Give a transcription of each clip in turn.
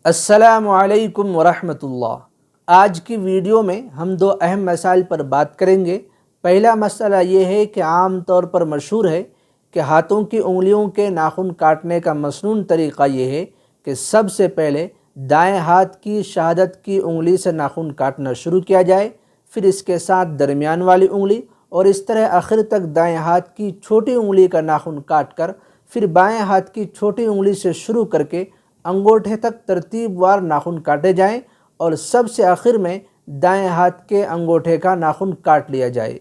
السلام علیکم ورحمۃ اللہ۔ آج کی ویڈیو میں ہم دو اہم مسائل پر بات کریں گے۔ پہلا مسئلہ یہ ہے کہ عام طور پر مشہور ہے کہ ہاتھوں کی انگلیوں کے ناخن کاٹنے کا مسنون طریقہ یہ ہے کہ سب سے پہلے دائیں ہاتھ کی شہادت کی انگلی سے ناخن کاٹنا شروع کیا جائے، پھر اس کے ساتھ درمیان والی انگلی اور اس طرح آخر تک دائیں ہاتھ کی چھوٹی انگلی کا ناخن کاٹ کر پھر بائیں ہاتھ کی چھوٹی انگلی سے شروع کر کے انگوٹھے تک ترتیب وار ناخن کاٹے جائیں اور سب سے آخر میں دائیں ہاتھ کے انگوٹھے کا ناخن کاٹ لیا جائے۔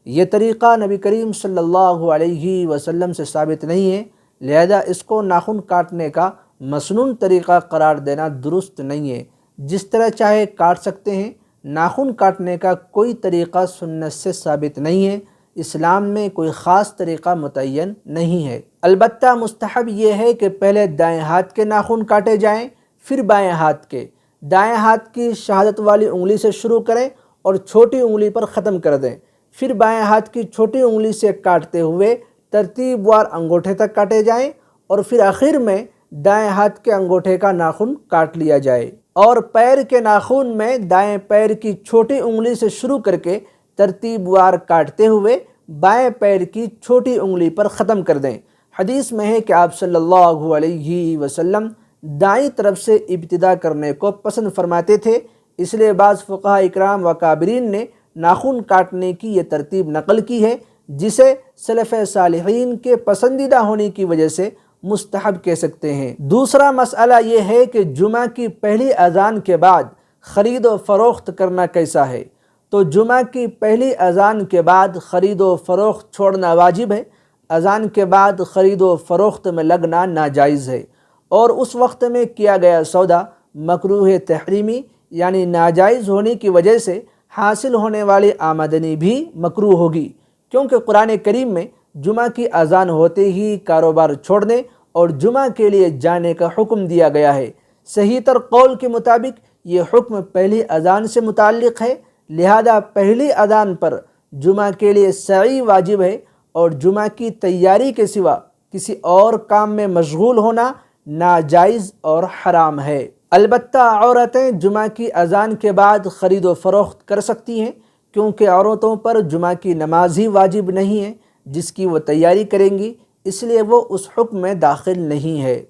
یہ طریقہ نبی کریم صلی اللہ علیہ وسلم سے ثابت نہیں ہے، لہذا اس کو ناخن کاٹنے کا مسنون طریقہ قرار دینا درست نہیں ہے۔ جس طرح چاہے کاٹ سکتے ہیں، ناخن کاٹنے کا کوئی طریقہ سنت سے ثابت نہیں ہے۔ اسلام میں کوئی خاص طریقہ متعین نہیں ہے۔ البتہ مستحب یہ ہے کہ پہلے دائیں ہاتھ کے ناخن کاٹے جائیں، پھر بائیں ہاتھ کے۔ دائیں ہاتھ کی شہادت والی انگلی سے شروع کریں اور چھوٹی انگلی پر ختم کر دیں، پھر بائیں ہاتھ کی چھوٹی انگلی سے کاٹتے ہوئے ترتیب وار انگوٹھے تک کاٹے جائیں اور پھر آخر میں دائیں ہاتھ کے انگوٹھے کا ناخن کاٹ لیا جائے۔ اور پیر کے ناخن میں دائیں پیر کی چھوٹی انگلی سے شروع کر کے ترتیب وار کاٹتے ہوئے بائیں پیر کی چھوٹی انگلی پر ختم کر دیں۔ حدیث میں ہے کہ آپ صلی اللہ علیہ وسلم دائیں طرف سے ابتدا کرنے کو پسند فرماتے تھے، اس لیے بعض فقہاء اکرام و کابرین نے ناخن کاٹنے کی یہ ترتیب نقل کی ہے، جسے سلف صالحین کے پسندیدہ ہونے کی وجہ سے مستحب کہہ سکتے ہیں۔ دوسرا مسئلہ یہ ہے کہ جمعہ کی پہلی اذان کے بعد خرید و فروخت کرنا کیسا ہے؟ تو جمعہ کی پہلی اذان کے بعد خرید و فروخت چھوڑنا واجب ہے۔ اذان کے بعد خرید و فروخت میں لگنا ناجائز ہے، اور اس وقت میں کیا گیا سودا مکروہ تحریمی یعنی ناجائز ہونے کی وجہ سے حاصل ہونے والی آمدنی بھی مکروہ ہوگی، کیونکہ قرآن کریم میں جمعہ کی اذان ہوتے ہی کاروبار چھوڑنے اور جمعہ کے لیے جانے کا حکم دیا گیا ہے۔ صحیح تر قول کے مطابق یہ حکم پہلی اذان سے متعلق ہے، لہذا پہلی اذان پر جمعہ کے لیے سعی واجب ہے، اور جمعہ کی تیاری کے سوا کسی اور کام میں مشغول ہونا ناجائز اور حرام ہے۔ البتہ عورتیں جمعہ کی اذان کے بعد خرید و فروخت کر سکتی ہیں، کیونکہ عورتوں پر جمعہ کی نماز ہی واجب نہیں ہے جس کی وہ تیاری کریں گی، اس لیے وہ اس حکم میں داخل نہیں ہے۔